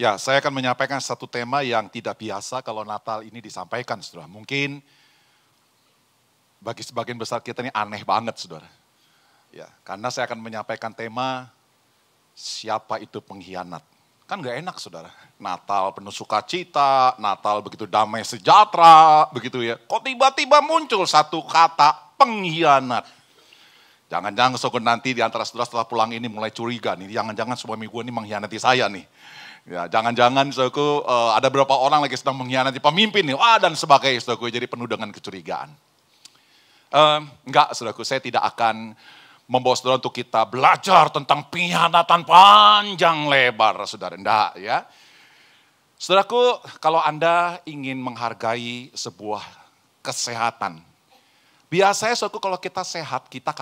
Ya, saya akan menyampaikan satu tema yang tidak biasa kalau Natal ini disampaikan, saudara. Mungkin bagi sebagian besar kita ini aneh banget, saudara. Ya, karena saya akan menyampaikan tema siapa itu pengkhianat. Kan gak enak, saudara. Natal penuh sukacita, Natal begitu damai sejahtera, begitu ya. Kok tiba-tiba muncul satu kata pengkhianat. Jangan-jangan nanti di antara saudara setelah pulang ini mulai curiga nih, jangan-jangan suami gue ini mengkhianati saya nih. Ya, jangan-jangan saudaraku ada beberapa orang lagi sedang mengkhianati pemimpin nih, dan sebagainya saudaraku, jadi penuh dengan kecurigaan. Enggak saudaraku, saya tidak akan membawa saudara untuk kita belajar tentang pengkhianatan panjang lebar saudara, enggak ya. Saudaraku, kalau Anda ingin menghargai sebuah kesehatan, biasanya saudaraku kalau kita sehat, kita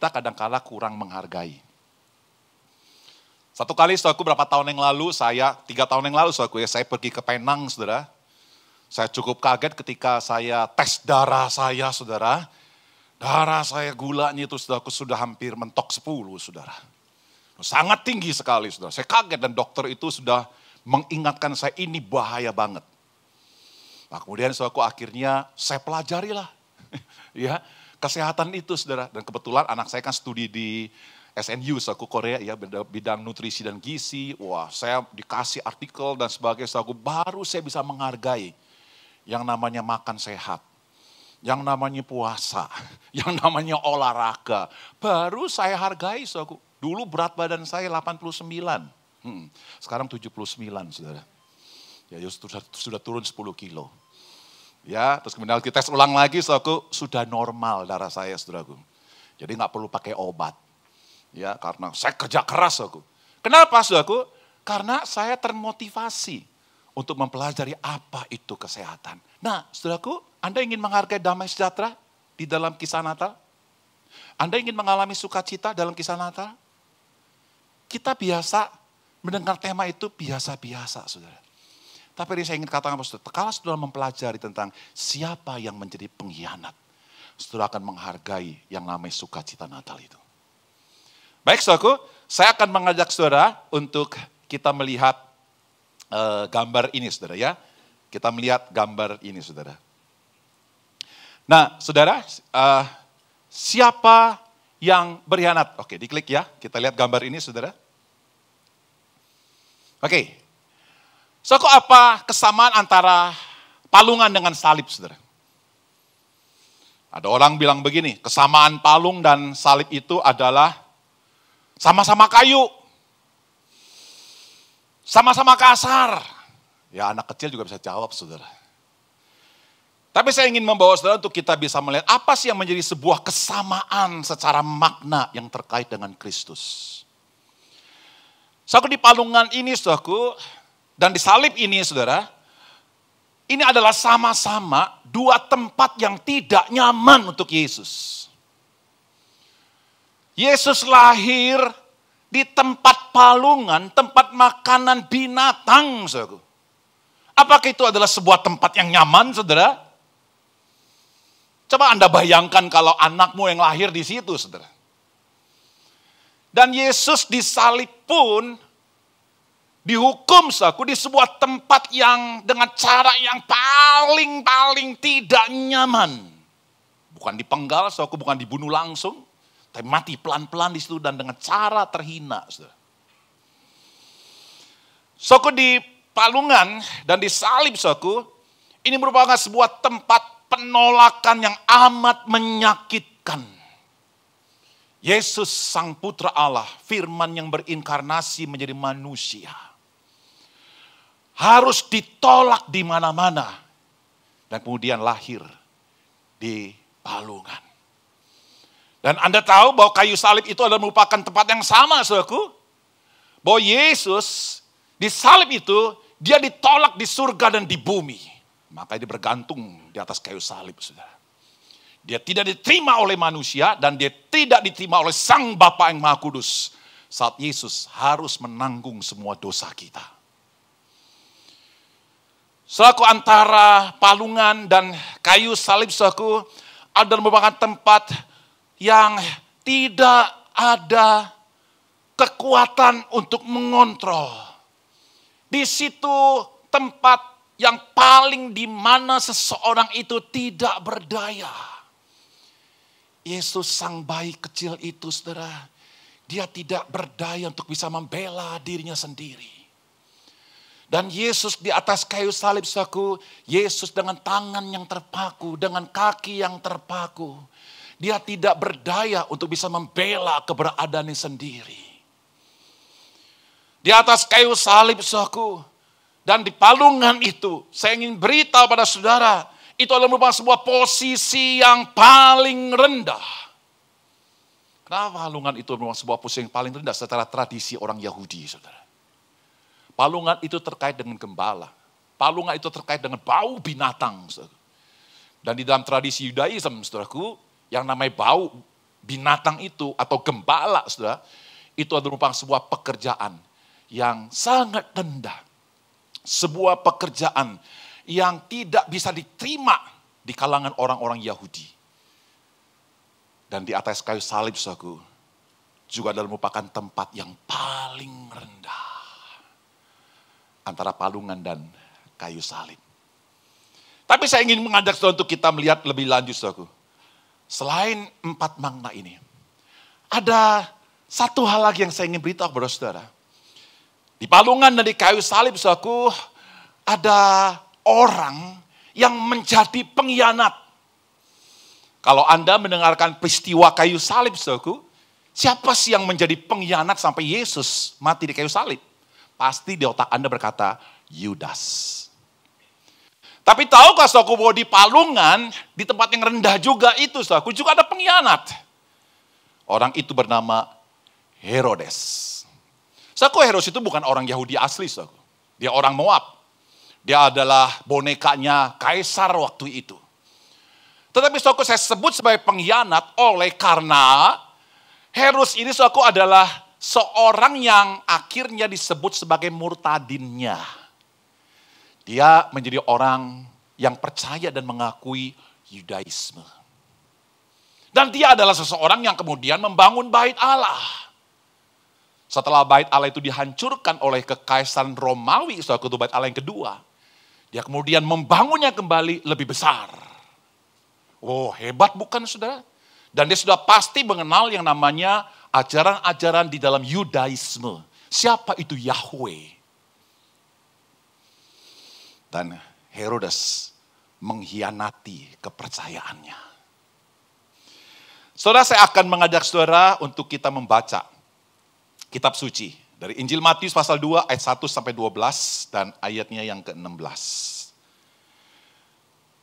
kadang-kala kurang menghargai. Satu kali saudaraku berapa tahun yang lalu, 3 tahun yang lalu saudaraku ya, saya pergi ke Penang saudara. Saya cukup kaget ketika saya tes darah saya saudara. Darah saya gulanya itu saudaraku sudah hampir mentok 10 saudara. Sangat tinggi sekali saudara. Saya kaget dan dokter itu sudah mengingatkan saya ini bahaya banget. Nah kemudian saudaraku akhirnya saya pelajari lah. Ya, kesehatan itu saudara. Dan kebetulan anak saya kan studi di SNU, saudaraku Korea ya, bidang nutrisi dan gizi. Wah, saya dikasih artikel dan sebagainya, saudaraku, baru saya bisa menghargai yang namanya makan sehat, yang namanya puasa, yang namanya olahraga. Baru saya hargai, saudaraku. Dulu berat badan saya 89, sekarang 79, saudara. Ya, sudah turun 10 kilo. Ya, terus kemudian kita tes ulang lagi, saudaraku, sudah normal darah saya, saudaraku. Jadi nggak perlu pakai obat. Ya, karena saya kerja keras aku. Kenapa saudaraku? Karena saya termotivasi untuk mempelajari apa itu kesehatan. Nah, saudaraku, Anda ingin menghargai damai sejahtera di dalam kisah Natal? Anda ingin mengalami sukacita dalam kisah Natal? Kita biasa mendengar tema itu biasa-biasa, saudara. Tapi saya ingin katakan, saudara, kalau saudara mempelajari tentang siapa yang menjadi pengkhianat, saudara akan menghargai yang namanya sukacita Natal itu. Baik saudaraku, saya akan mengajak saudara untuk kita melihat gambar ini saudara ya. Kita melihat gambar ini saudara. Nah saudara, siapa yang berkhianat? Oke, diklik ya, kita lihat gambar ini saudara. Oke, saudaraku, apa kesamaan antara palungan dengan salib saudara? Ada orang bilang begini, kesamaan palung dan salib itu adalah sama-sama kayu, sama-sama kasar. Ya anak kecil juga bisa jawab saudara. Tapi saya ingin membawa saudara untuk kita bisa melihat apa sih yang menjadi sebuah kesamaan secara makna yang terkait dengan Kristus. Saudaraku, di palungan ini saudaraku, dan di salib ini saudara, ini adalah sama-sama dua tempat yang tidak nyaman untuk Yesus. Yesus lahir di tempat palungan, tempat makanan binatang, saudaraku. Apakah itu adalah sebuah tempat yang nyaman, saudara? Coba Anda bayangkan kalau anakmu yang lahir di situ, saudara. Dan Yesus disalib pun dihukum, saudaraku, di sebuah tempat yang dengan cara yang paling tidak nyaman. Bukan dipenggal, saudaraku, bukan dibunuh langsung. Tapi mati pelan-pelan di situ dan dengan cara terhina. Saudaraku, di palungan dan di salib, saudaraku, ini merupakan sebuah tempat penolakan yang amat menyakitkan. Yesus Sang Putra Allah, firman yang berinkarnasi menjadi manusia, harus ditolak di mana-mana dan kemudian lahir di palungan. Dan Anda tahu bahwa kayu salib itu adalah merupakan tempat yang sama, saudaraku. Bahwa Yesus di salib itu, dia ditolak di surga dan di bumi. Makanya dia bergantung di atas kayu salib, saudara. Dia tidak diterima oleh manusia dan dia tidak diterima oleh Sang Bapa yang Maha Kudus. Saat Yesus harus menanggung semua dosa kita. Saudaraku, antara palungan dan kayu salib, saudaraku, adalah merupakan tempat yang tidak ada kekuatan untuk mengontrol. Di situ tempat yang paling di mana seseorang itu tidak berdaya. Yesus sang bayi kecil itu, saudara, dia tidak berdaya untuk bisa membela dirinya sendiri. Dan Yesus di atas kayu salib, saudaraku, Yesus dengan tangan yang terpaku, dengan kaki yang terpaku, dia tidak berdaya untuk bisa membela keberadaannya sendiri. Di atas kayu salib, saudaraku, dan di palungan itu, saya ingin beritahu pada saudara, itu adalah merupakan sebuah posisi yang paling rendah. Kenapa palungan itu merupakan sebuah posisi yang paling rendah secara tradisi orang Yahudi, saudara? Palungan itu terkait dengan gembala. Palungan itu terkait dengan bau binatang, saudara. Dan di dalam tradisi Yudaism, saudaraku, yang namanya bau binatang itu atau gembala, saudara, itu adalah merupakan sebuah pekerjaan yang sangat rendah. Sebuah pekerjaan yang tidak bisa diterima di kalangan orang-orang Yahudi. Dan di atas kayu salib, saudaraku, juga adalah merupakan tempat yang paling rendah antara palungan dan kayu salib. Tapi saya ingin mengajak saudara untuk kita melihat lebih lanjut, saudaraku. Selain 4 makna ini, ada satu hal lagi yang saya ingin beritahu kepada saudara. Di palungan dan di kayu salib, saudaraku, ada orang yang menjadi pengkhianat. Kalau Anda mendengarkan peristiwa kayu salib, saudaraku, siapa sih yang menjadi pengkhianat sampai Yesus mati di kayu salib? Pasti di otak Anda berkata, Yudas. Tapi tahukah saudaraku bahwa di palungan, di tempat yang rendah juga itu, saudaraku, juga ada pengkhianat. Orang itu bernama Herodes. Saudaraku, Herodes itu bukan orang Yahudi asli, saudaraku. Dia orang Moab. Dia adalah bonekanya kaisar waktu itu. Tetapi saudaraku, saya sebut sebagai pengkhianat oleh karena Herodes ini, saudaraku, adalah seorang yang akhirnya disebut sebagai murtadinnya. Dia menjadi orang yang percaya dan mengakui Yudaisme. Dan dia adalah seseorang yang kemudian membangun bait Allah. Setelah bait Allah itu dihancurkan oleh kekaisaran Romawi, itu bait Allah yang kedua. Dia kemudian membangunnya kembali lebih besar. Oh, hebat bukan, saudara? Dan dia sudah pasti mengenal yang namanya ajaran-ajaran di dalam Yudaisme. Siapa itu Yahweh? Dan Herodes mengkhianati kepercayaannya. Saudara, saya akan mengajak saudara untuk kita membaca kitab suci. Dari Injil Matius pasal 2 ayat 1 sampai 12 dan ayatnya yang ke-16.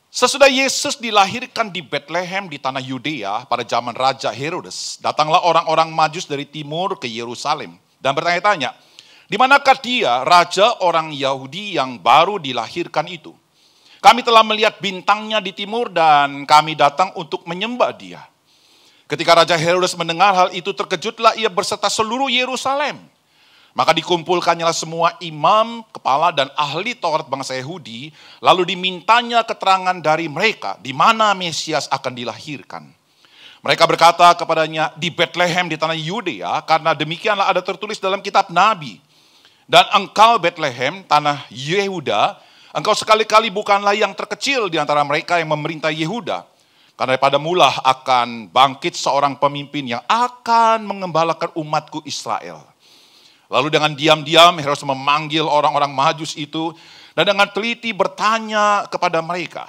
Sesudah Yesus dilahirkan di Bethlehem di tanah Yudea pada zaman Raja Herodes, datanglah orang-orang Majus dari timur ke Yerusalem dan bertanya-tanya, di manakah dia, raja orang Yahudi yang baru dilahirkan itu? Kami telah melihat bintangnya di timur dan kami datang untuk menyembah dia. Ketika Raja Herodes mendengar hal itu, terkejutlah ia berserta seluruh Yerusalem. Maka dikumpulkannya semua imam, kepala dan ahli Taurat bangsa Yahudi, lalu dimintanya keterangan dari mereka di mana Mesias akan dilahirkan. Mereka berkata kepadanya, di Bethlehem di tanah Yudea, karena demikianlah ada tertulis dalam kitab Nabi. Dan engkau Bethlehem, tanah Yehuda, engkau sekali-kali bukanlah yang terkecil di antara mereka yang memerintah Yehuda. Karena daripada mula akan bangkit seorang pemimpin yang akan mengembalakan umatku Israel. Lalu dengan diam-diam Herodes memanggil orang-orang Majus itu dan dengan teliti bertanya kepada mereka,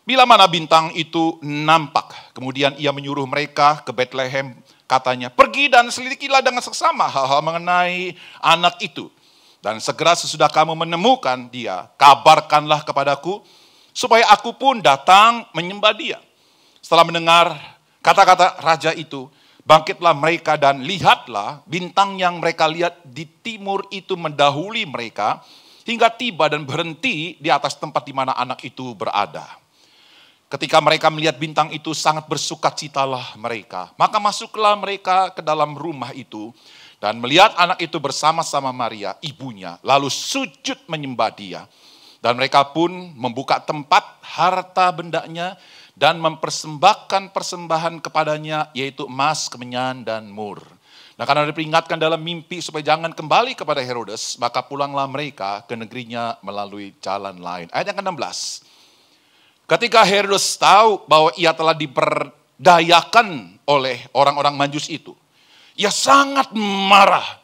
bila mana bintang itu nampak. Kemudian ia menyuruh mereka ke Bethlehem, katanya, pergi dan selidikilah dengan seksama hal-hal mengenai anak itu. Dan segera sesudah kamu menemukan dia, kabarkanlah kepadaku, supaya aku pun datang menyembah dia. Setelah mendengar kata-kata raja itu, bangkitlah mereka dan lihatlah bintang yang mereka lihat di timur itu mendahului mereka hingga tiba dan berhenti di atas tempat di mana anak itu berada. Ketika mereka melihat bintang itu sangat bersukacitalah mereka. Maka masuklah mereka ke dalam rumah itu dan melihat anak itu bersama-sama Maria, ibunya, lalu sujud menyembah dia. Dan mereka pun membuka tempat harta bendanya dan mempersembahkan persembahan kepadanya, yaitu emas, kemenyan, dan mur. Nah, karena diperingatkan dalam mimpi supaya jangan kembali kepada Herodes, maka pulanglah mereka ke negerinya melalui jalan lain. Ayat yang ke-16. Ketika Herodes tahu bahwa ia telah diperdayakan oleh orang-orang Majus itu, ia sangat marah.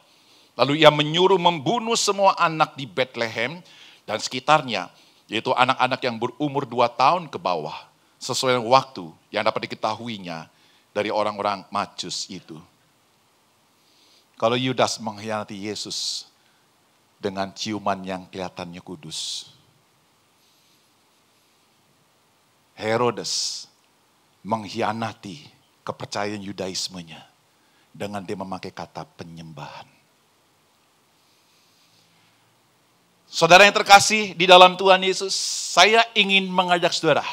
Lalu ia menyuruh membunuh semua anak di Bethlehem dan sekitarnya, yaitu anak-anak yang berumur 2 tahun ke bawah, sesuai dengan waktu yang dapat diketahuinya dari orang-orang Majus itu. Kalau Yudas mengkhianati Yesus dengan ciuman yang kelihatannya kudus, Herodes mengkhianati kepercayaan Yudaismenya dengan dia memakai kata penyembahan. Saudara yang terkasih di dalam Tuhan Yesus, saya ingin mengajak saudara,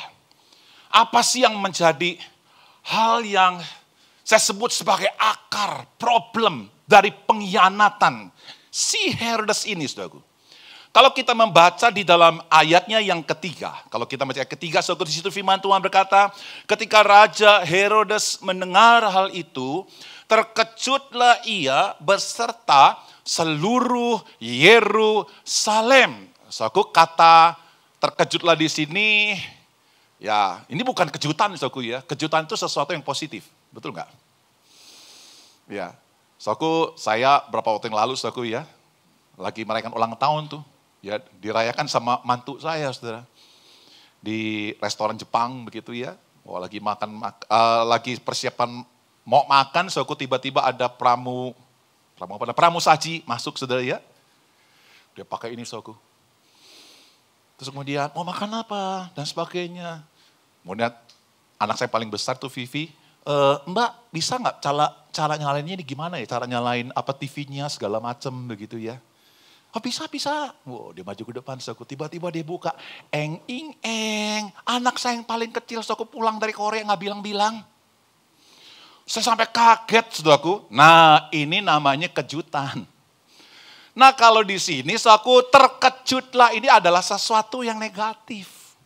apa sih yang menjadi hal yang saya sebut sebagai akar problem dari pengkhianatan si Herodes ini, saudaraku. Kalau kita membaca di dalam ayatnya yang ketiga, kalau kita baca ayat ketiga, saudara, di situ firman Tuhan berkata, ketika Raja Herodes mendengar hal itu, terkejutlah ia beserta seluruh Yerusalem. Saudaraku, kata terkejutlah di sini, ya ini bukan kejutan, saudaraku ya. Kejutan itu sesuatu yang positif, betul nggak? Ya, saudaraku, saya berapa waktu yang lalu, saudaraku ya, lagi merayakan ulang tahun tuh, ya dirayakan sama mantu saya, saudara, di restoran Jepang begitu ya. Oh, lagi lagi persiapan mau makan, saudaraku, tiba-tiba ada pramu saji masuk, saudara ya. Dia pakai ini, saudaraku. Terus kemudian mau makan apa dan sebagainya. Kemudian anak saya paling besar tuh Vivi, Mbak bisa nggak cara nyalainnya ini gimana ya? Cara nyalain apa TV-nya segala macem begitu ya. Oh bisa. Wow, dia maju ke depan, saudaraku. Tiba-tiba dia buka, eng. Anak saya yang paling kecil, saudaraku, pulang dari Korea nggak bilang-bilang. Saya sampai kaget, saudaraku. Nah, ini namanya kejutan. Nah, kalau di sini, saudaraku, terkejutlah ini adalah sesuatu yang negatif.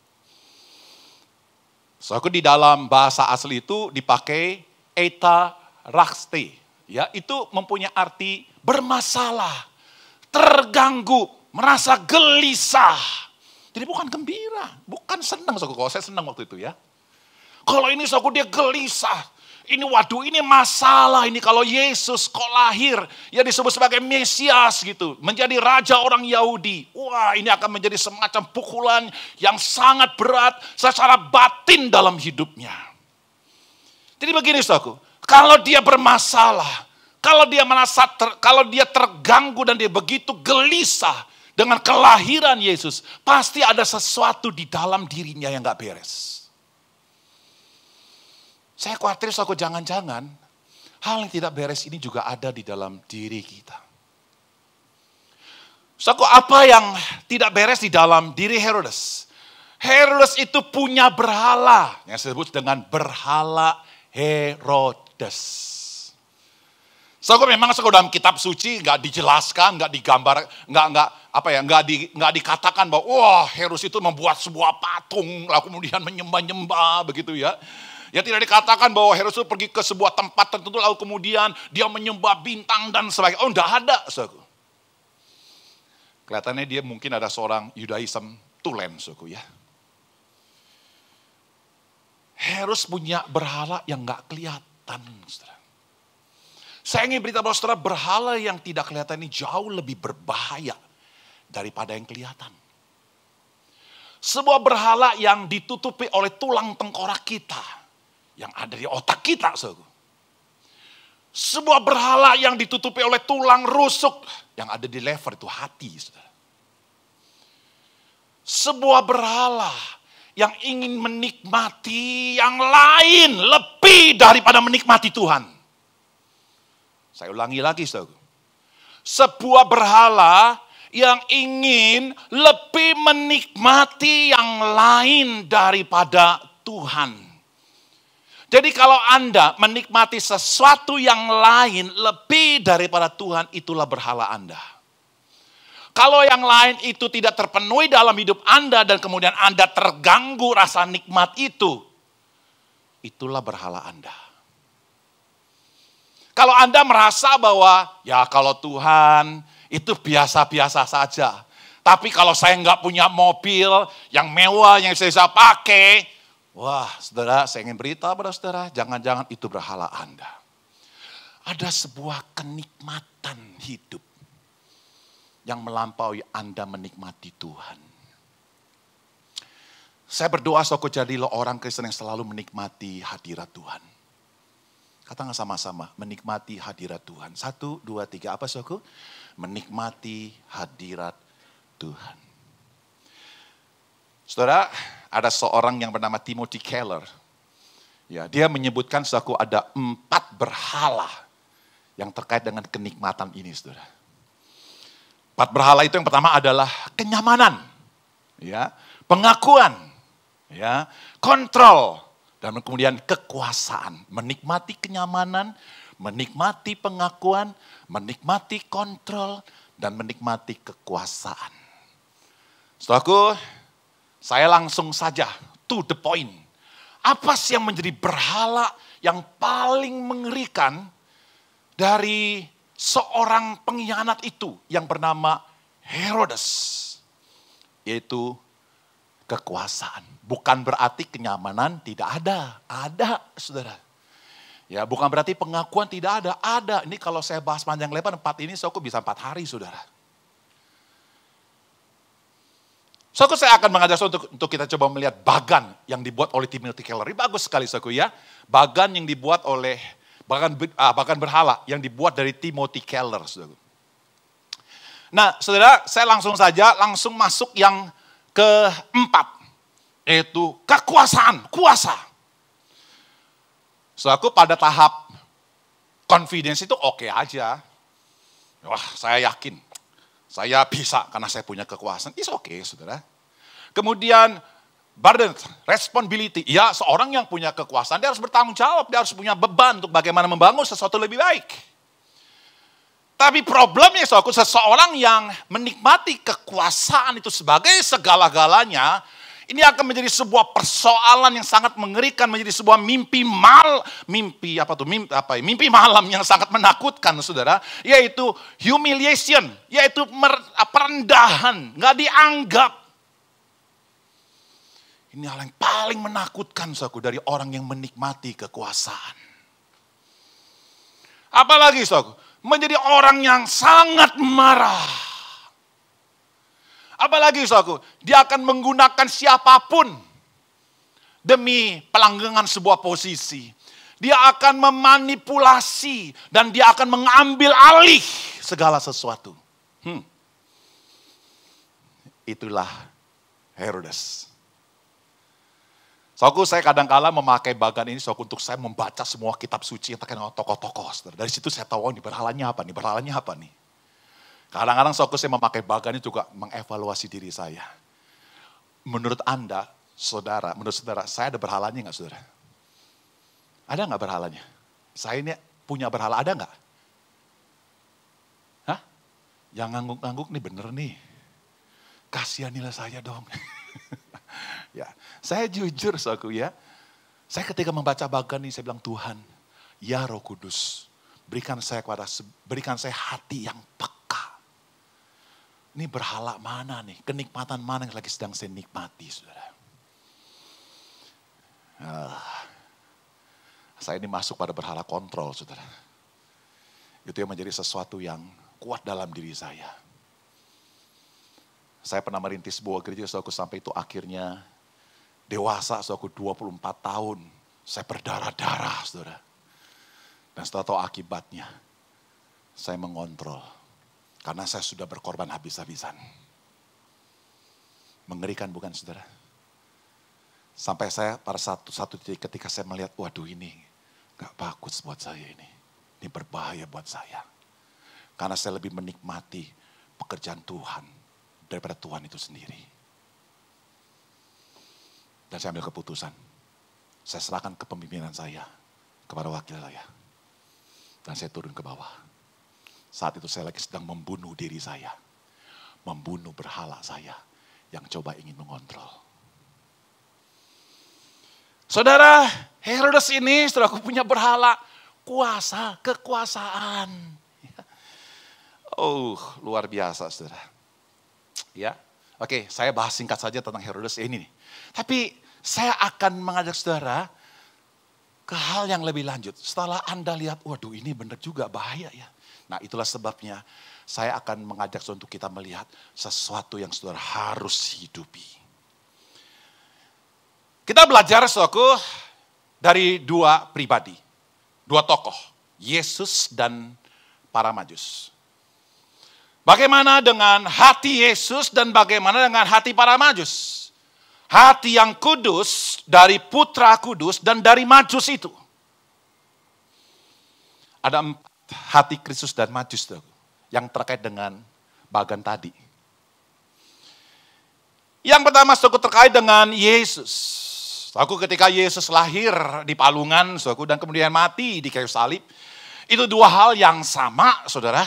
Saudaraku, di dalam bahasa asli itu dipakai eta rakste. Ya, itu mempunyai arti bermasalah, terganggu, merasa gelisah. Jadi bukan gembira, bukan senang, saudaraku. Kalau saya senang waktu itu ya. Kalau ini, saudaraku, dia gelisah. Ini waduh, ini masalah ini kalau Yesus kok lahir, ya disebut sebagai Mesias gitu, menjadi raja orang Yahudi. Wah, ini akan menjadi semacam pukulan yang sangat berat secara batin dalam hidupnya. Jadi begini, saudaraku, kalau dia bermasalah, kalau dia terganggu dan dia begitu gelisah dengan kelahiran Yesus, pasti ada sesuatu di dalam dirinya yang gak beres. Saya khawatir, saudaraku, jangan-jangan hal yang tidak beres ini juga ada di dalam diri kita. Saudaraku, apa yang tidak beres di dalam diri Herodes? Herodes itu punya berhala yang disebut dengan berhala Herodes. Saudaraku, memang dalam kitab suci nggak dijelaskan, nggak digambar, nggak dikatakan bahwa wah Herodes itu membuat sebuah patung lalu kemudian menyembah-nyembah begitu ya. Ya tidak dikatakan bahwa Herodes itu pergi ke sebuah tempat tertentu lalu kemudian dia menyembah bintang dan sebagainya. Oh enggak ada, saudaraku. Kelihatannya dia mungkin ada seorang Yudaism tulen, saudaraku ya. Herodes punya berhala yang enggak kelihatan, saudara. Saya ingin beritahu bahwa saudara, berhala yang tidak kelihatan ini jauh lebih berbahaya daripada yang kelihatan. Sebuah berhala yang ditutupi oleh tulang tengkorak kita, yang ada di otak kita, saudara. Sebuah berhala yang ditutupi oleh tulang rusuk yang ada di lever, itu hati, saudara. Sebuah berhala yang ingin menikmati yang lain lebih daripada menikmati Tuhan. Saya ulangi lagi, saudara. Sebuah berhala yang ingin lebih menikmati yang lain daripada Tuhan. Jadi kalau Anda menikmati sesuatu yang lain lebih daripada Tuhan, itulah berhala Anda. Kalau yang lain itu tidak terpenuhi dalam hidup Anda dan kemudian Anda terganggu rasa nikmat itu, itulah berhala Anda. Kalau Anda merasa bahwa ya kalau Tuhan itu biasa-biasa saja. Tapi kalau saya nggak punya mobil yang mewah yang saya pakai, wah saudara, saya ingin beritahu pada saudara, jangan-jangan itu berhala Anda. Ada sebuah kenikmatan hidup yang melampaui Anda menikmati Tuhan. Saya berdoa saudara jadilah orang Kristen yang selalu menikmati hadirat Tuhan. Katakan sama-sama, menikmati hadirat Tuhan. 1, 2, 3, apa saudara? Menikmati hadirat Tuhan. Saudara, ada seorang yang bernama Timothy Keller. Ya, dia menyebutkan saudara ada 4 berhala yang terkait dengan kenikmatan ini, saudara. 4 berhala itu yang pertama adalah kenyamanan, ya, pengakuan, ya, kontrol, dan kemudian kekuasaan. Menikmati kenyamanan, menikmati pengakuan, menikmati kontrol, dan menikmati kekuasaan. Saudaraku, saya langsung saja to the point. Apa sih yang menjadi berhala yang paling mengerikan dari seorang pengkhianat itu yang bernama Herodes? Yaitu kekuasaan. Bukan berarti kenyamanan tidak ada. Ada, saudara. Ya, bukan berarti pengakuan tidak ada. Ada. Ini kalau saya bahas panjang lebar 4 ini, saya bisa 4 hari, saudara. Saya akan mengajak untuk kita coba melihat bagan yang dibuat oleh Timothy Keller. Ini bagus sekali, saudara, ya. Bagan yang dibuat oleh, bagan berhala yang dibuat dari Timothy Keller, saudara. Nah, saudara, saya langsung masuk yang keempat, yaitu kekuasaan, kuasa. Saudaraku, pada tahap confidence itu oke aja. Wah, saya yakin. Saya bisa karena saya punya kekuasaan. It's okay, saudara. Kemudian burden, responsibility. Ya, seorang yang punya kekuasaan, dia harus bertanggung jawab. Dia harus punya beban untuk bagaimana membangun sesuatu lebih baik. Tapi problemnya, saudaraku, seseorang yang menikmati kekuasaan itu sebagai segala-galanya, ini akan menjadi sebuah persoalan yang sangat mengerikan, menjadi sebuah mimpi malam yang sangat menakutkan, saudara, yaitu humiliation, yaitu perendahan, nggak dianggap. Ini hal yang paling menakutkan, saudaraku, dari orang yang menikmati kekuasaan. Apalagi, saudaraku, menjadi orang yang sangat marah. Apalagi, saudaraku, dia akan menggunakan siapapun demi pelanggengan sebuah posisi. Dia akan memanipulasi dan dia akan mengambil alih segala sesuatu. Itulah Herodes. Saudaraku, saya kadang-kala memakai bagan ini, saudaraku, untuk saya membaca semua kitab suci yang terkait dengan tokoh-tokoh. Dari situ saya tahu, ini berhalanya apa nih. Kadang-kadang saya memakai bagan ini juga mengevaluasi diri saya. Menurut Anda, menurut saudara, saya ada berhalanya nggak, saudara? Ada nggak berhalanya? Saya ini punya berhala, ada nggak? Hah? Yang ngangguk-ngangguk nih bener nih. Kasihanilah saya dong. Ya, saya jujur, saudaraku, ya. Saya ketika membaca bagan ini, saya bilang, Tuhan, ya Roh Kudus, berikan saya hati yang peka. Ini berhala mana nih? Kenikmatan mana yang lagi sedang saya nikmati, saudara? Saya ini masuk pada berhala kontrol, saudara. Itu yang menjadi sesuatu yang kuat dalam diri saya. Saya pernah merintis sebuah gereja, saudaraku, sampai itu akhirnya dewasa, saudaraku, 24 tahun. Saya berdarah-darah, saudara. Dan setelah tahu akibatnya, saya mengontrol. Karena saya sudah berkorban habis-habisan. Mengerikan bukan, saudara? Sampai saya pada satu titik ketika saya melihat, waduh ini gak bagus buat saya ini. Ini berbahaya buat saya. Karena saya lebih menikmati pekerjaan Tuhan daripada Tuhan itu sendiri. Dan saya ambil keputusan. Saya serahkan kepemimpinan saya kepada wakil saya. Dan saya turun ke bawah. Saat itu saya lagi sedang membunuh diri saya. Membunuh berhala saya yang coba ingin mengontrol. Saudara, Herodes ini, saudara, aku punya berhala. kuasa, kekuasaan. Oh, luar biasa, saudara. Ya, oke, saya bahas singkat saja tentang Herodes ini nih. Tapi saya akan mengajak saudara ke hal yang lebih lanjut. Setelah Anda lihat, waduh ini benar juga bahaya ya. Nah itulah sebabnya saya akan mengajak saudara untuk kita melihat sesuatu yang saudara harus hidupi. Kita belajar saudaraku dari dua pribadi, dua tokoh, Yesus dan para Majus. Bagaimana dengan hati Yesus dan bagaimana dengan hati para Majus? Hati yang kudus dari putra kudus dan dari Majus itu. Ada 4 hati Kristus dan Majus tuh, yang terkait dengan bagian tadi. Yang pertama terkait dengan Yesus. Aku ketika Yesus lahir di palungan, dan kemudian mati di kayu salib, itu dua hal yang sama, saudara.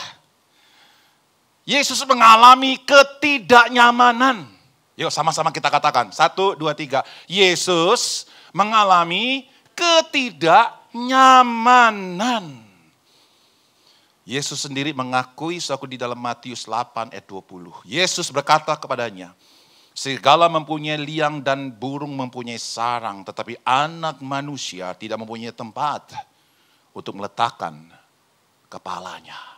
Yesus mengalami ketidaknyamanan. Yuk sama-sama kita katakan. 1, 2, 3. Yesus mengalami ketidaknyamanan. Yesus sendiri mengakui di dalam Matius 8 ayat 20. Yesus berkata kepadanya, segala mempunyai liang dan burung mempunyai sarang, tetapi anak manusia tidak mempunyai tempat untuk meletakkan kepalanya.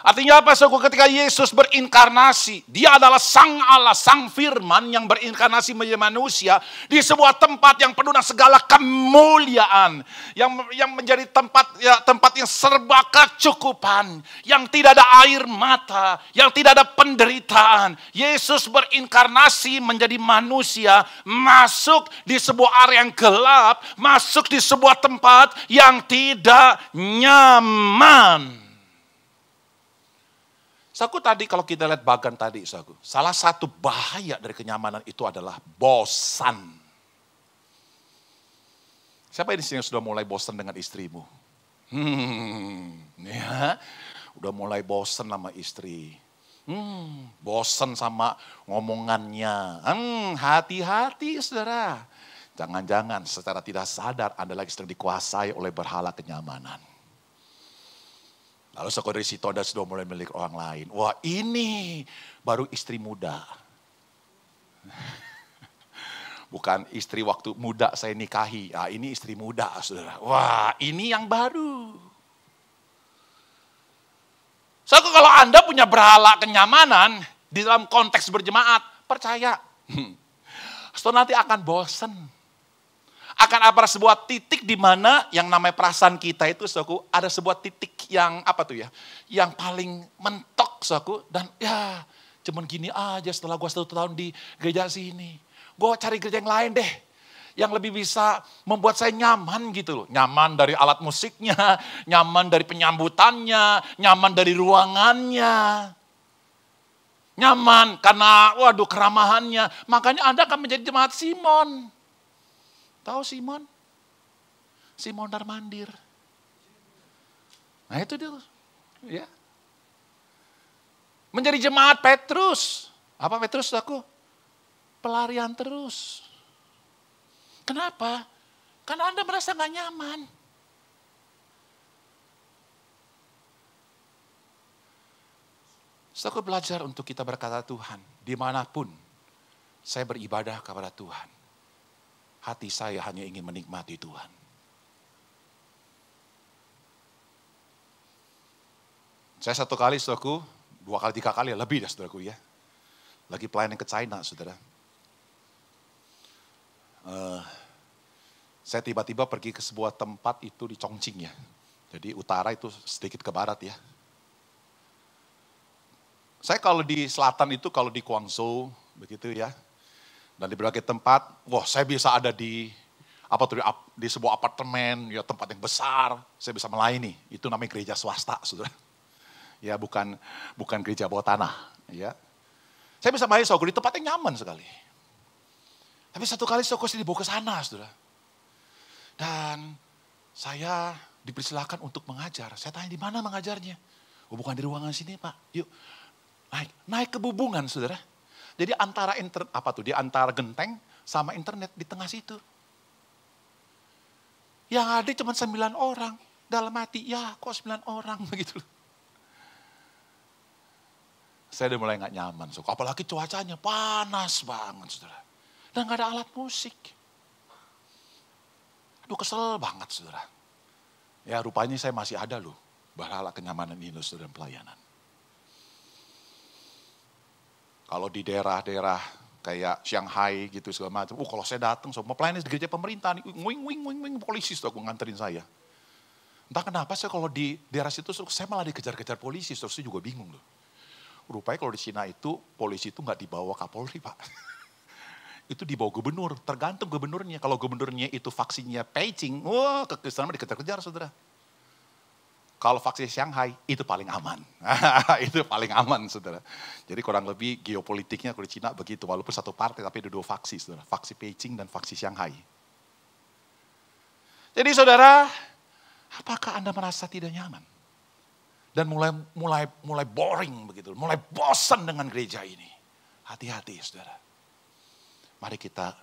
Artinya apa, saudara? Ketika Yesus berinkarnasi, dia adalah Sang Allah, Sang Firman yang berinkarnasi menjadi manusia di sebuah tempat yang penuh dengan segala kemuliaan, yang menjadi tempat yang serba kecukupan, yang tidak ada air mata, yang tidak ada penderitaan. Yesus berinkarnasi menjadi manusia, masuk di sebuah area yang gelap, masuk di sebuah tempat yang tidak nyaman. Saku tadi kalau kita lihat bagan tadi, salah satu bahaya dari kenyamanan itu adalah bosan. Siapa di sini yang sudah mulai bosan dengan istrimu? Ya, udah mulai bosan sama istri. Bosan sama ngomongannya. Hati-hati saudara. Jangan-jangan secara tidak sadar Anda lagi sedang dikuasai oleh berhala kenyamanan. Lalu dari situ Anda sudah mulai milik orang lain. Wah ini baru istri muda. Bukan istri waktu muda saya nikahi. Ini istri muda saudara. Wah ini yang baru. Kalau Anda punya berhala kenyamanan di dalam konteks berjemaat, percaya. Setelah nanti akan bosen. Akan ada sebuah titik di mana yang namanya perasaan kita itu, saudaraku, ada sebuah titik yang yang paling mentok, saudaraku, dan ya cuman gini aja setelah gue 1 tahun di gereja sini. Gue cari gereja yang lain deh, yang lebih bisa membuat saya nyaman gitu loh. Nyaman dari alat musiknya, nyaman dari penyambutannya, nyaman dari ruangannya. Nyaman karena keramahannya. Makanya Anda akan menjadi jemaat Simon. Tahu Simon? Simon Darmandir. Nah itu dia. Ya. Menjadi jemaat Petrus. Apa Petrus aku? Pelarian terus. Kenapa? Karena Anda merasa gak nyaman. Aku belajar untuk kita berkata Tuhan, dimanapun saya beribadah kepada Tuhan. Hati saya hanya ingin menikmati Tuhan. Saya 1 kali, saudaraku, 2 kali, 3 kali, lebih dah saudaraku ya. Lagi pelayanan ke China, saudara. Saya tiba-tiba pergi ke sebuah tempat itu di Chongqing ya. Jadi utara itu sedikit ke barat ya. Saya kalau di selatan itu, kalau di Guangzhou, begitu ya. Dan di berbagai tempat, saya bisa ada di sebuah apartemen, ya tempat yang besar, saya bisa melayani. Itu namanya gereja swasta, saudara. Ya bukan gereja bawah tanah. Ya, saya bisa melayani di tempat yang nyaman sekali. Tapi 1 kali saya dibawa ke sana, saudara. Dan saya dipersilakan untuk mengajar. Saya tanya di mana mengajarnya? Bukan di ruangan sini Pak. Yuk naik ke Bubungan, saudara. Jadi antara antara genteng sama internet di tengah situ. Yang ada cuma 9 orang. Dalam hati, ya kok 9 orang begitu. Saya udah mulai gak nyaman, apalagi cuacanya panas banget, saudara. Dan gak ada alat musik. Aduh kesel banget, saudara. Ya rupanya saya masih ada loh, berhala kenyamanan ini, saudara, pelayanan. Kalau di daerah-daerah kayak Shanghai gitu segala macam, kalau saya datang semua pelayanan di gereja pemerintah, wing, polisi aku nganterin saya. Entah kenapa saya kalau di daerah situ, saya malah dikejar-kejar polisi, saya juga bingung loh. Rupanya kalau di Cina itu, polisi itu nggak dibawa Kapolri, Pak. Itu dibawa gubernur, tergantung gubernurnya. Kalau gubernurnya itu vaksinnya Beijing, wah kesana dikejar-kejar, saudara. Kalau vaksin Shanghai, itu paling aman. Itu paling aman, saudara. Jadi kurang lebih geopolitiknya kalau di Cina begitu. Walaupun satu partai, tapi ada 2 faksi, saudara. Faksi Beijing dan faksi Shanghai. Jadi saudara, apakah Anda merasa tidak nyaman? Dan mulai boring begitu, mulai bosan dengan gereja ini. Hati-hati, saudara. Mari kita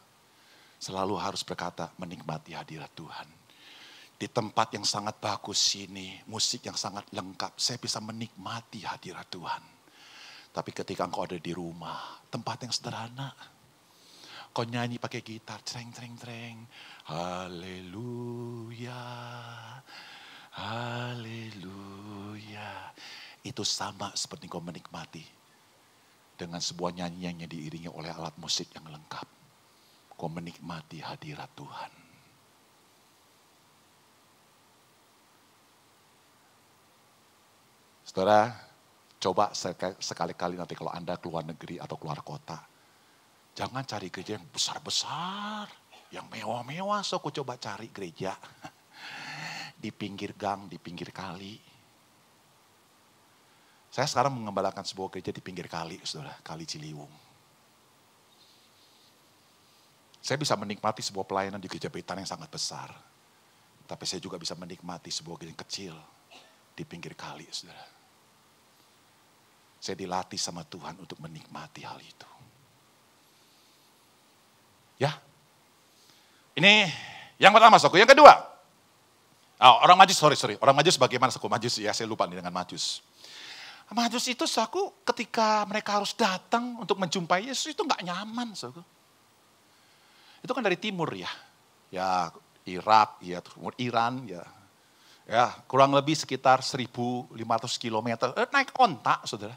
selalu harus berkata menikmati hadirat Tuhan. Di tempat yang sangat bagus ini, musik yang sangat lengkap, saya bisa menikmati hadirat Tuhan. Tapi ketika engkau ada di rumah, tempat yang sederhana, kau nyanyi pakai gitar, treng. Haleluya. Haleluya. Itu sama seperti kau menikmati dengan sebuah nyanyian yang diiringi oleh alat musik yang lengkap. Kau menikmati hadirat Tuhan. Saudara, coba sekali-kali nanti kalau Anda keluar negeri atau keluar kota, jangan cari gereja yang besar-besar, yang mewah-mewah. So, kau coba cari gereja di pinggir gang, di pinggir kali. Saya sekarang mengembalakan sebuah gereja di pinggir kali, saudara, Kali Ciliwung. Saya bisa menikmati sebuah pelayanan di gereja Betan yang sangat besar. Tapi saya juga bisa menikmati sebuah gereja yang kecil di pinggir kali, saudara. Saya dilatih sama Tuhan untuk menikmati hal itu. Ya, ini yang pertama, saudara. Yang kedua, orang Majus, sorry. Orang Majus bagaimana suku Majus ya, saya lupa nih dengan Majus. Majus itu suku ketika mereka harus datang untuk menjumpai Yesus itu gak nyaman, suku. Itu kan dari timur ya. Ya Irak, ya Iran, ya. Ya kurang lebih sekitar 1.500 kilometer. Naik onta, saudara.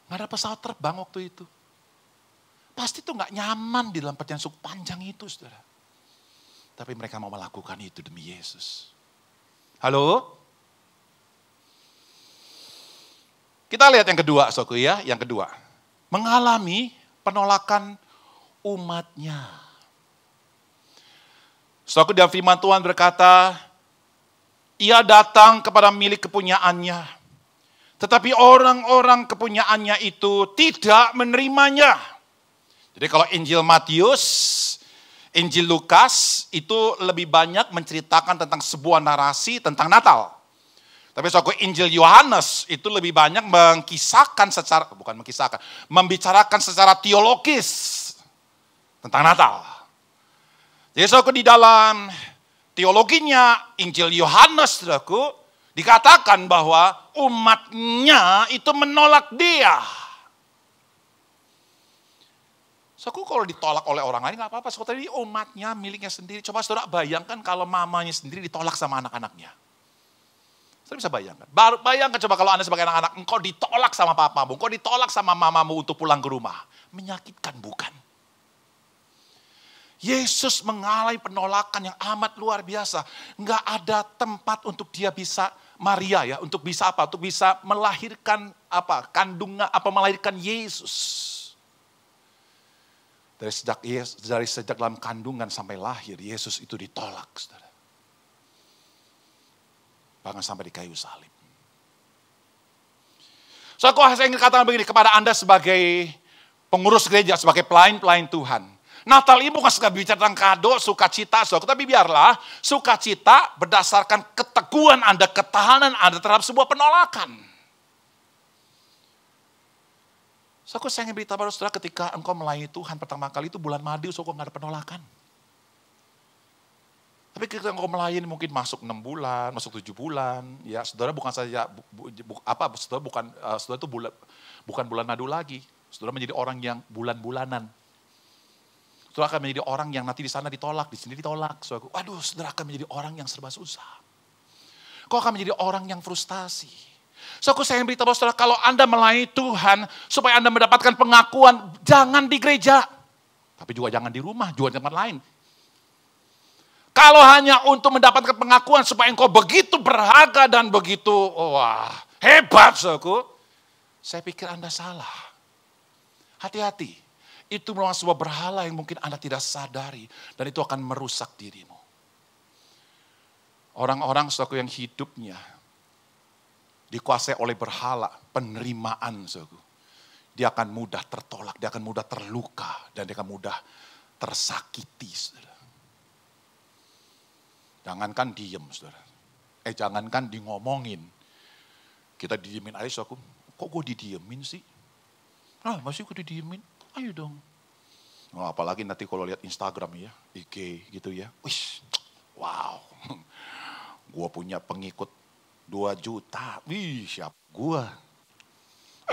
Gak ada pesawat terbang waktu itu. Pasti itu gak nyaman di dalam perjalanan suku panjang itu, saudara. Tapi mereka mau melakukan itu demi Yesus. Halo? Kita lihat yang kedua, saudara ya. Yang kedua. Mengalami penolakan umatnya. Saudara, dalam firman Tuhan berkata, ia datang kepada milik kepunyaannya. Tetapi orang-orang kepunyaannya itu tidak menerimanya. Jadi kalau Injil Matius, Injil Lukas itu lebih banyak menceritakan tentang sebuah narasi tentang Natal. Tapi soal Injil Yohanes itu lebih banyak membicarakan secara teologis tentang Natal. Jadi soal di dalam teologinya Injil Yohanes, saudaraku, dikatakan bahwa umatnya itu menolak dia. Saudara, kalau ditolak oleh orang lain gak apa-apa. Saudara, ini umatnya, miliknya sendiri. Coba saudara bayangkan kalau mamanya sendiri ditolak sama anak-anaknya. Saudara bisa bayangkan. Bayangkan coba kalau Anda sebagai anak-anak, engkau ditolak sama papamu, engkau ditolak sama mamamu untuk pulang ke rumah. Menyakitkan bukan? Yesus mengalami penolakan yang amat luar biasa. Enggak ada tempat untuk dia bisa, Maria ya, untuk bisa apa? Untuk bisa melahirkan apa? Melahirkan Yesus. Dari sejak dalam kandungan sampai lahir, Yesus itu ditolak, saudara. Bahkan sampai di kayu salib. So, saya ingin katakan begini kepada Anda sebagai pengurus gereja, sebagai pelayan-pelayan Tuhan. Natal ini bukan sekadar bicara tentang kado, sukacita, saudara. Tapi biarlah sukacita berdasarkan keteguhan Anda, ketahanan Anda terhadap sebuah penolakan. Saya ingin beritahu pada saudara ketika engkau melayani Tuhan pertama kali itu bulan madu, so kok gak ada penolakan. Tapi ketika engkau melayani mungkin masuk 6 bulan, masuk 7 bulan, ya saudara bukan saja, saudara bukan, saudara itu bukan bulan madu lagi. Saudara menjadi orang yang bulan-bulanan. Saudara akan menjadi orang yang nanti di sana ditolak, di sini ditolak. Saudara, waduh, saudara akan menjadi orang yang serba susah. Kau akan menjadi orang yang frustasi. Saya ingin beritahu saudara, kalau Anda melayani Tuhan, supaya Anda mendapatkan pengakuan, jangan di gereja. Tapi juga jangan di rumah, juga di tempat lain. Kalau hanya untuk mendapatkan pengakuan supaya engkau begitu berharga dan begitu hebat, saudaraku, saya pikir Anda salah. Hati-hati, itu merupakan sebuah berhala yang mungkin Anda tidak sadari dan itu akan merusak dirimu. Orang-orang, saudaraku, yang hidupnya dikuasai oleh berhala, penerimaan, saudaraku, dia akan mudah tertolak, dia akan mudah terluka dan dia akan mudah tersakiti, saudara. Jangankan diem, saudara. Jangankan di ngomongin. Kita didiemin aja, aku. Kok gue didiemin sih? Masih gue didiemin? Ayo dong. Apalagi nanti kalau lihat Instagram ya, IG gitu ya. Wih, wow. Gue punya pengikut 2 juta. Wih, siapa gue?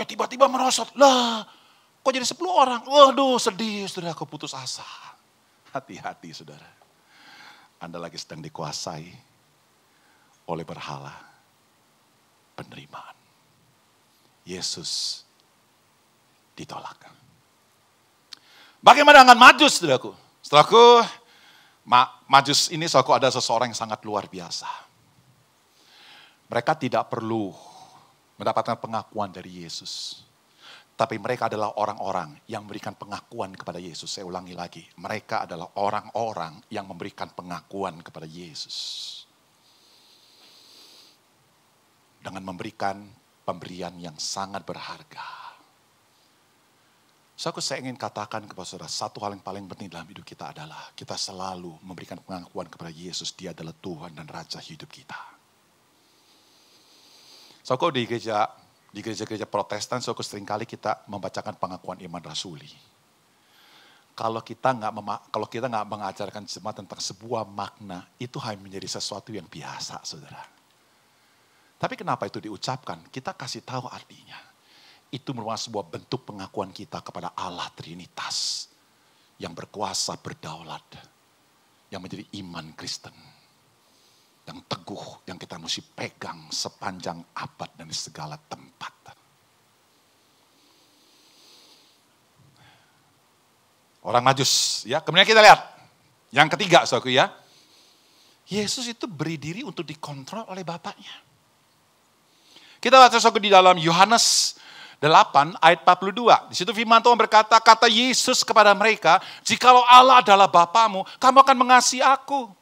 Tiba-tiba merosot. Lah, kok jadi 10 orang? Waduh, sedih, saudara. Aku putus asa. Hati-hati, saudara. Anda lagi sedang dikuasai oleh berhala penerimaan. Yesus ditolak. Bagaimana dengan Majus, saudaraku? Saudaraku, Majus ini, saudaraku, ada seseorang yang sangat luar biasa. Mereka tidak perlu mendapatkan pengakuan dari Yesus. Tapi mereka adalah orang-orang yang memberikan pengakuan kepada Yesus. Saya ulangi lagi, mereka adalah orang-orang yang memberikan pengakuan kepada Yesus. Dengan memberikan pemberian yang sangat berharga. Saya ingin katakan kepada saudara, satu hal yang paling penting dalam hidup kita adalah kita selalu memberikan pengakuan kepada Yesus. Dia adalah Tuhan dan Raja hidup kita. Di gereja-gereja Protestan, seringkali kita membacakan pengakuan iman rasuli. Kalau kita nggak mengajarkan jemaat tentang sebuah makna, itu hanya menjadi sesuatu yang biasa, saudara. Tapi kenapa itu diucapkan? Kita kasih tahu artinya. Itu merupakan sebuah bentuk pengakuan kita kepada Allah Trinitas yang berkuasa, berdaulat, yang menjadi iman Kristen. Yang teguh, yang kita mesti pegang sepanjang abad dan di segala tempat. Orang Majus, ya. Kemudian kita lihat yang ketiga, saudaraku, ya. Yesus itu beri diri untuk dikontrol oleh Bapaknya. Kita baca, saudaraku, di dalam Yohanes 8 ayat 42. Di situ firman Tuhan berkata, kata Yesus kepada mereka, jikalau Allah adalah Bapamu, kamu akan mengasihi aku.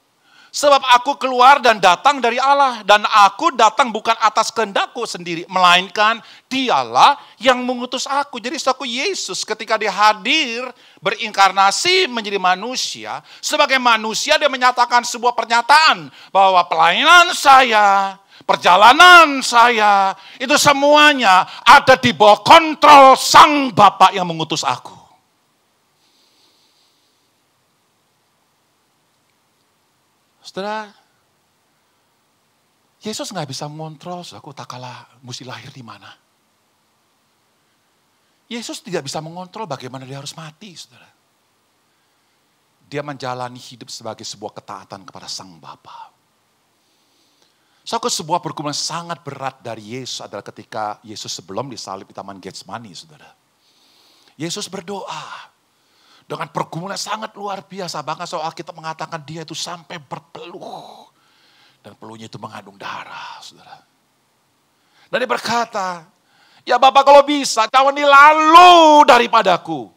Sebab aku keluar dan datang dari Allah. Dan aku datang bukan atas kehendakku sendiri. Melainkan dialah yang mengutus aku. Jadi saudaraku, Yesus ketika dia hadir berinkarnasi menjadi manusia. Sebagai manusia dia menyatakan sebuah pernyataan. Bahwa pelayanan saya, perjalanan saya, itu semuanya ada di bawah kontrol Sang Bapa yang mengutus aku. Saudara, Yesus nggak bisa mengontrol, aku tak kalah mesti lahir di mana. Yesus tidak bisa mengontrol bagaimana dia harus mati, saudara. Dia menjalani hidup sebagai sebuah ketaatan kepada Sang Bapa. Sebuah pergumulan sangat berat dari Yesus adalah ketika Yesus sebelum disalib di Taman Getsemani, saudara. Yesus berdoa. Dengan pergumulan sangat luar biasa. Bahkan soal kita mengatakan dia itu sampai berpeluh. Dan peluhnya itu mengandung darah, saudara. Dan dia berkata, ya Bapak kalau bisa, cawan ini lalu daripadaku.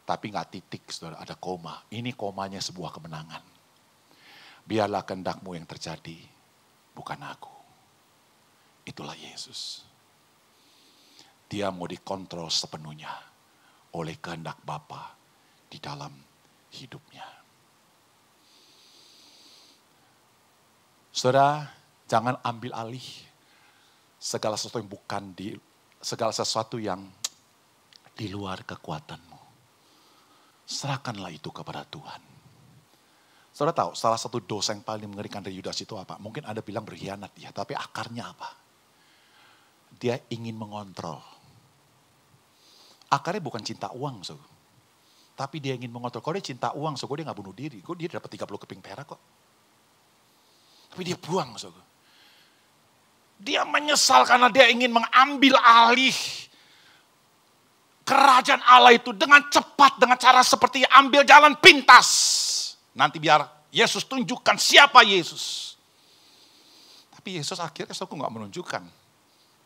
Tapi gak titik, saudara, ada koma. Ini komanya sebuah kemenangan. Biarlah kehendakmu yang terjadi, bukan aku. Itulah Yesus. Dia mau dikontrol sepenuhnya oleh kehendak Bapa di dalam hidupnya. Saudara, jangan ambil alih segala sesuatu yang di luar kekuatanmu. Serahkanlah itu kepada Tuhan. Saudara tahu salah satu dosa yang paling mengerikan dari Yudas itu apa? Mungkin Anda bilang berkhianat ya, tapi akarnya apa? Dia ingin mengontrol. Akarnya bukan cinta uang, so. Tapi dia ingin mengontrol. Kalau dia cinta uang, so, dia gak bunuh diri. Dia dapat 30 keping perak kok. Tapi dia buang, so. Dia menyesal karena dia ingin mengambil alih kerajaan Allah itu dengan cepat, dengan cara seperti ambil jalan pintas. Nanti biar Yesus tunjukkan siapa Yesus. Tapi Yesus akhirnya aku gak menunjukkan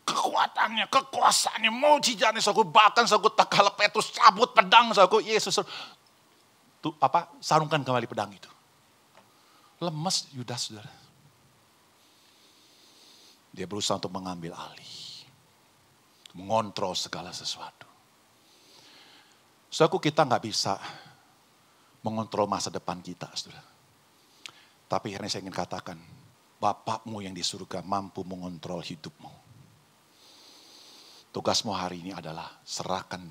kekuatannya, kekuasaannya, mujizatnya. Bahkan tak kalah Petrus cabut pedang. Yesus sarungkan kembali pedang itu. Lemes Yudas, saudara. Dia berusaha untuk mengambil alih. Mengontrol segala sesuatu. Saudaraku, kita gak bisa mengontrol masa depan kita, saudara. Tapi hari ini saya ingin katakan, Bapakmu yang di surga mampu mengontrol hidupmu. Tugasmu hari ini adalah serahkan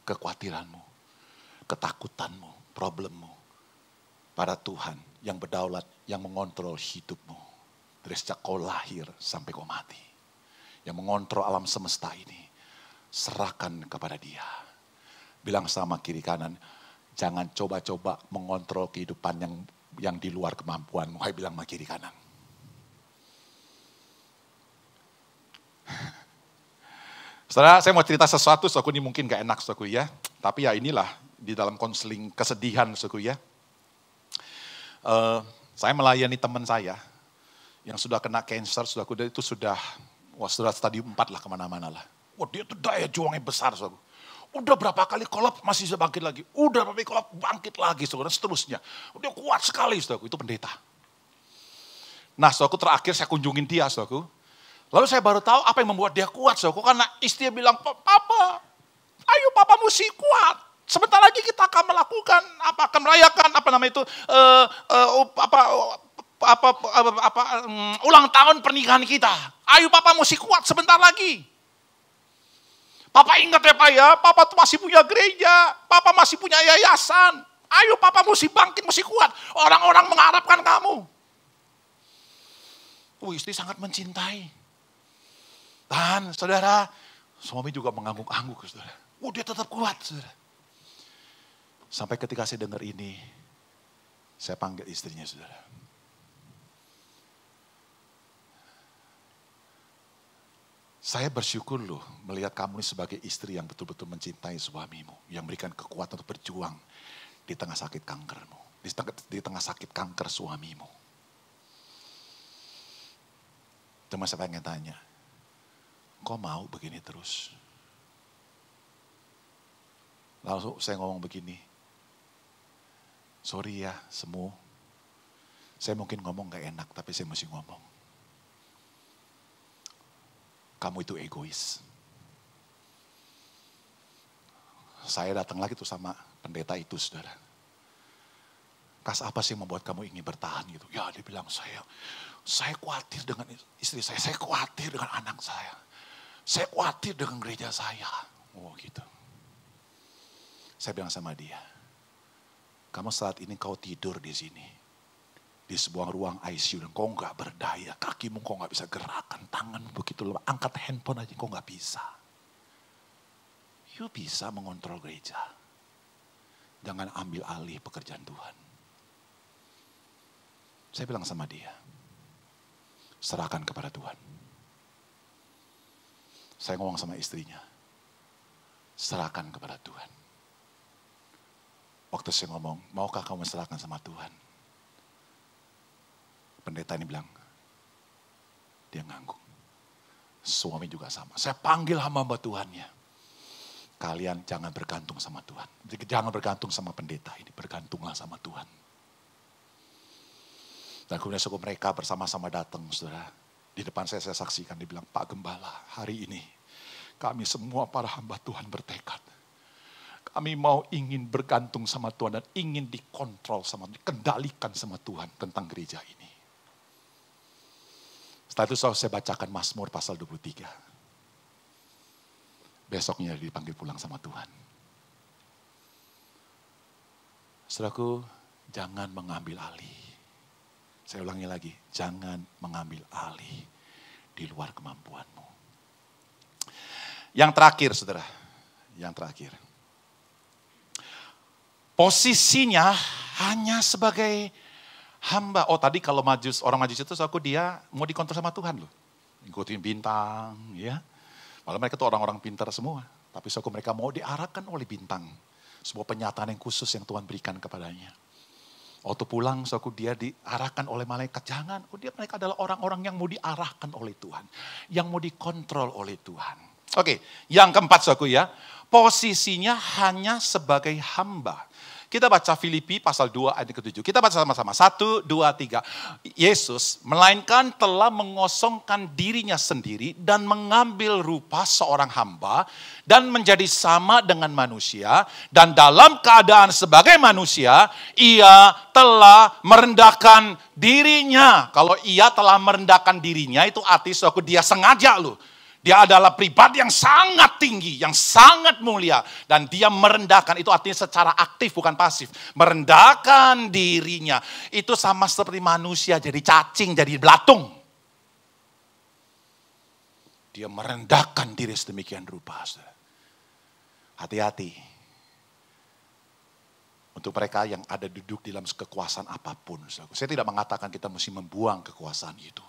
kekhawatiranmu, ketakutanmu, problemmu pada Tuhan yang berdaulat, yang mengontrol hidupmu. Dari sejak kau lahir sampai kau mati. Yang mengontrol alam semesta ini, serahkan kepada Dia. Bilang sama kiri kanan, jangan coba-coba mengontrol kehidupan yang di luar kemampuanmu. Hai bilang sama kiri kanan. Saudara, saya mau cerita sesuatu, saudaraku, ini mungkin gak enak, saudaraku ya. Tapi ya inilah, di dalam konseling kesedihan, saudaraku ya. Saya melayani teman saya, yang sudah kena cancer, saudaraku, dia itu sudah stadium 4 lah, kemana-mana lah. Wah, dia tuh daya juangnya besar, saudaraku. Udah berapa kali kolap, masih bisa bangkit lagi. Udah berapa kali kolap, bangkit lagi, saudara, seterusnya. Dia kuat sekali, saudaraku, itu pendeta. Nah, saudaraku, terakhir saya kunjungin dia, saudaraku. Lalu saya baru tahu apa yang membuat dia kuat, saudaraku. Karena istrinya bilang, Papa, ayo Papa mesti kuat. Sebentar lagi kita akan melakukan, akan merayakan, ulang tahun pernikahan kita. Ayo Papa mesti kuat sebentar lagi. Papa ingat ya Pak ya, Papa tuh masih punya gereja, Papa masih punya yayasan. Ayo Papa mesti bangkit, mesti kuat. Orang-orang mengharapkan kamu. Istri sangat mencintai. Dan saudara, suami juga mengangguk-angguk, saudara. Dia tetap kuat, saudara. Sampai ketika saya dengar ini, saya panggil istrinya, saudara. Saya bersyukur loh melihat kamu ini sebagai istri yang betul-betul mencintai suamimu. Yang memberikan kekuatan untuk berjuang di tengah sakit kankermu. Di tengah sakit kanker suamimu. Cuma saya pengen tanya, kok mau begini terus? Lalu saya ngomong begini, sorry ya semua, saya mungkin ngomong gak enak tapi saya mesti ngomong. Kamu itu egois. Saya datang lagi tuh sama pendeta itu, saudara. Kas apa sih yang membuat kamu ingin bertahan gitu? Ya dia bilang saya khawatir dengan istri saya khawatir dengan anak saya khawatir dengan gereja saya. Oh gitu. Saya bilang sama dia, kamu saat ini kau tidur di sini. Di sebuah ruang ICU dan kau gak berdaya. Kakimu kau gak bisa gerakan. Tanganmu begitu lemah. Angkat handphone aja kau gak bisa. You bisa mengontrol gereja. Jangan ambil alih pekerjaan Tuhan. Saya bilang sama dia, serahkan kepada Tuhan. Saya ngomong sama istrinya, serahkan kepada Tuhan. Waktu saya ngomong, maukah kamu serahkan sama Tuhan? Pendeta ini bilang, dia ngangguk. Suami juga sama. Saya panggil hamba Tuhannya. Kalian jangan bergantung sama Tuhan. Jangan bergantung sama pendeta ini. Bergantunglah sama Tuhan. Dan kemudian suku mereka bersama-sama datang, saudara. Di depan saya saksikan, dia bilang, Pak Gembala, hari ini kami semua para hamba Tuhan bertekad. Kami mau ingin bergantung sama Tuhan dan ingin dikontrol dikendalikan sama Tuhan tentang gereja ini. Setelah itu saya bacakan Mazmur pasal 23. Besoknya dipanggil pulang sama Tuhan. Saudaraku, Jangan mengambil alih. Saya ulangi lagi, jangan mengambil alih di luar kemampuanmu. Yang terakhir, saudara. Yang terakhir. Posisinya hanya sebagai hamba. Oh tadi kalau orang majus itu dia mau dikontrol sama Tuhan loh. Ikutin bintang, ya. Malah mereka tuh orang-orang pintar semua. Tapi mereka mau diarahkan oleh bintang. Sebuah penyataan yang khusus yang Tuhan berikan kepadanya. Waktu pulang, dia diarahkan oleh malaikat. Jangan, mereka adalah orang-orang yang mau diarahkan oleh Tuhan. Yang mau dikontrol oleh Tuhan. Oke, yang keempat ya. Posisinya hanya sebagai hamba. Kita baca Filipi pasal 2 ayat ke-7. Kita baca sama-sama. 1, 2, 3. Yesus melainkan telah mengosongkan dirinya sendiri dan mengambil rupa seorang hamba dan menjadi sama dengan manusia. Dan dalam keadaan sebagai manusia, ia telah merendahkan dirinya. Kalau ia telah merendahkan dirinya, itu artinya dia sengaja loh. Dia adalah pribadi yang sangat tinggi, yang sangat mulia. Dan dia merendahkan, itu artinya secara aktif bukan pasif. Merendahkan dirinya. Itu sama seperti manusia jadi cacing, jadi belatung. Dia merendahkan diri sedemikian rupa. Hati-hati. Untuk mereka yang ada duduk dalam kekuasaan apapun. Saya tidak mengatakan kita mesti membuang kekuasaan itu.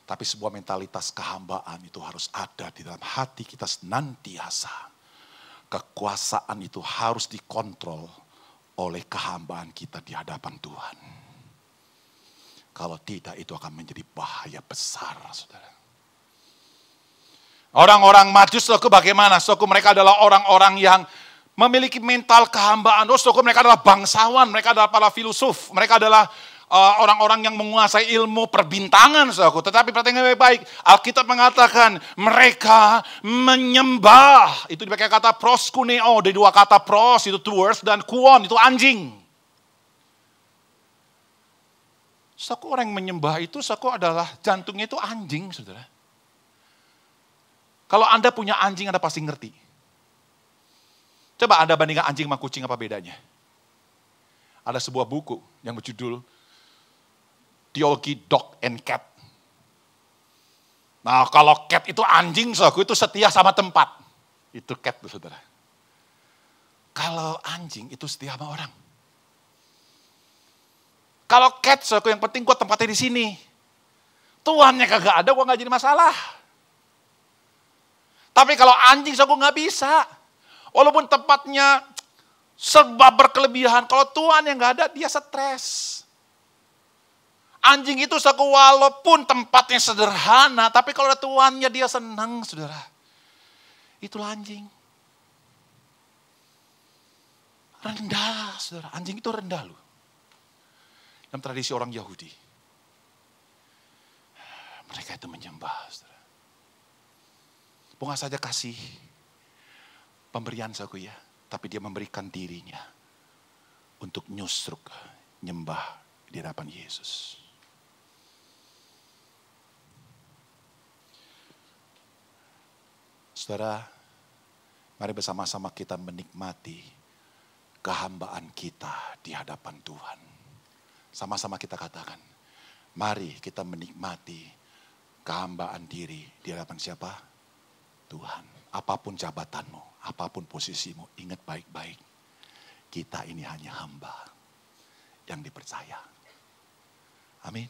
Tapi sebuah mentalitas kehambaan itu harus ada di dalam hati kita senantiasa. Kekuasaan itu harus dikontrol oleh kehambaan kita di hadapan Tuhan. Kalau tidak itu akan menjadi bahaya besar, saudara. Orang-orang Majus, bagaimana? Mereka adalah orang-orang yang memiliki mental kehambaan. Mereka adalah bangsawan, mereka adalah para filosof, mereka adalah orang-orang yang menguasai ilmu perbintangan, saudaraku. Tetapi perhatikan baik-baik, Alkitab mengatakan mereka menyembah. Itu dipakai kata proskuneo, dari dua kata pros itu towards dan kuon itu anjing. Orang yang menyembah itu adalah jantungnya itu anjing, saudara. Kalau Anda punya anjing, Anda pasti ngerti. Coba Anda bandingkan anjing sama kucing, apa bedanya? Ada sebuah buku yang berjudul Teologi Dog and Cat. Nah kalau cat itu anjing, itu setia sama tempat. Itu cat, saudara. Kalau anjing itu setia sama orang. Kalau cat, yang penting gua tempatnya di sini. Tuannya kagak ada, gua nggak jadi masalah. Tapi kalau anjing, gua nggak bisa. Walaupun tempatnya serba berkelebihan, kalau tuannya nggak ada, dia stres. Anjing itu walaupun tempatnya sederhana, tapi kalau ada tuannya dia senang, saudara. Itulah anjing. Rendah, saudara. Anjing itu rendah loh. Dalam tradisi orang Yahudi. Mereka itu menyembah, saudara. Bukan saja kasih pemberian, ya. Tapi dia memberikan dirinya untuk nyusruk, nyembah di hadapan Yesus. Saudara, mari bersama-sama kita menikmati kehambaan kita di hadapan Tuhan. Sama-sama kita katakan, mari kita menikmati kehambaan diri di hadapan siapa? Tuhan. Apapun jabatanmu, apapun posisimu, ingat baik-baik. Kita ini hanya hamba yang dipercaya. Amin.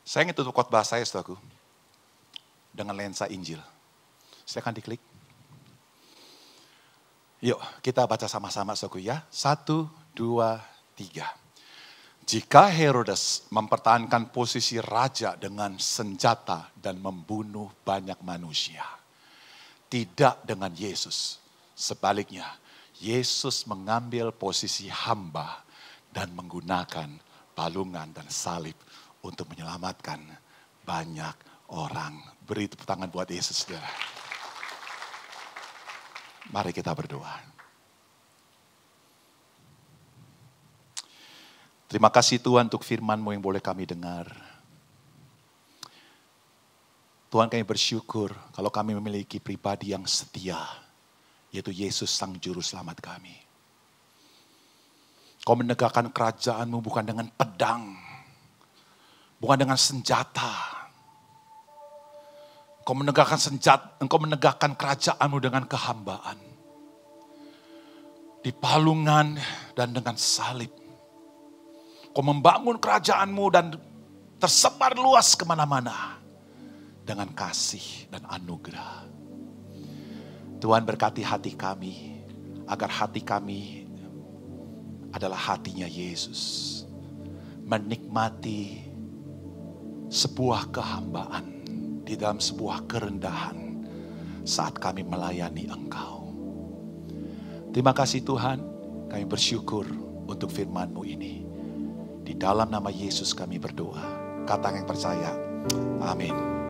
Saya ingin tutup khotbah saya, saudaraku, dengan lensa Injil. Silakan diklik. Yuk, kita baca sama-sama, saudaraku ya. 1, 2, 3. Jika Herodes mempertahankan posisi raja dengan senjata dan membunuh banyak manusia, tidak dengan Yesus. Sebaliknya, Yesus mengambil posisi hamba dan menggunakan palungan dan salib untuk menyelamatkan banyak orang. Beri tepuk tangan buat Yesus, saudara. Mari kita berdoa. Terima kasih Tuhan untuk firman-Mu yang boleh kami dengar. Tuhan, kami bersyukur kalau kami memiliki pribadi yang setia, yaitu Yesus Sang Juru Selamat kami. Kau menegakkan kerajaan-Mu bukan dengan pedang, bukan dengan senjata. Engkau menegakkan kerajaan-Mu dengan kehambaan. Di palungan dan dengan salib. Kau membangun kerajaan-Mu dan tersebar luas kemana-mana. Dengan kasih dan anugerah. Tuhan berkati hati kami. Agar hati kami adalah hatinya Yesus. Menikmati sebuah kehambaan di dalam sebuah kerendahan saat kami melayani Engkau. Terima kasih Tuhan, kami bersyukur untuk firman-Mu ini. Di dalam nama Yesus kami berdoa. Kata yang percaya, amin.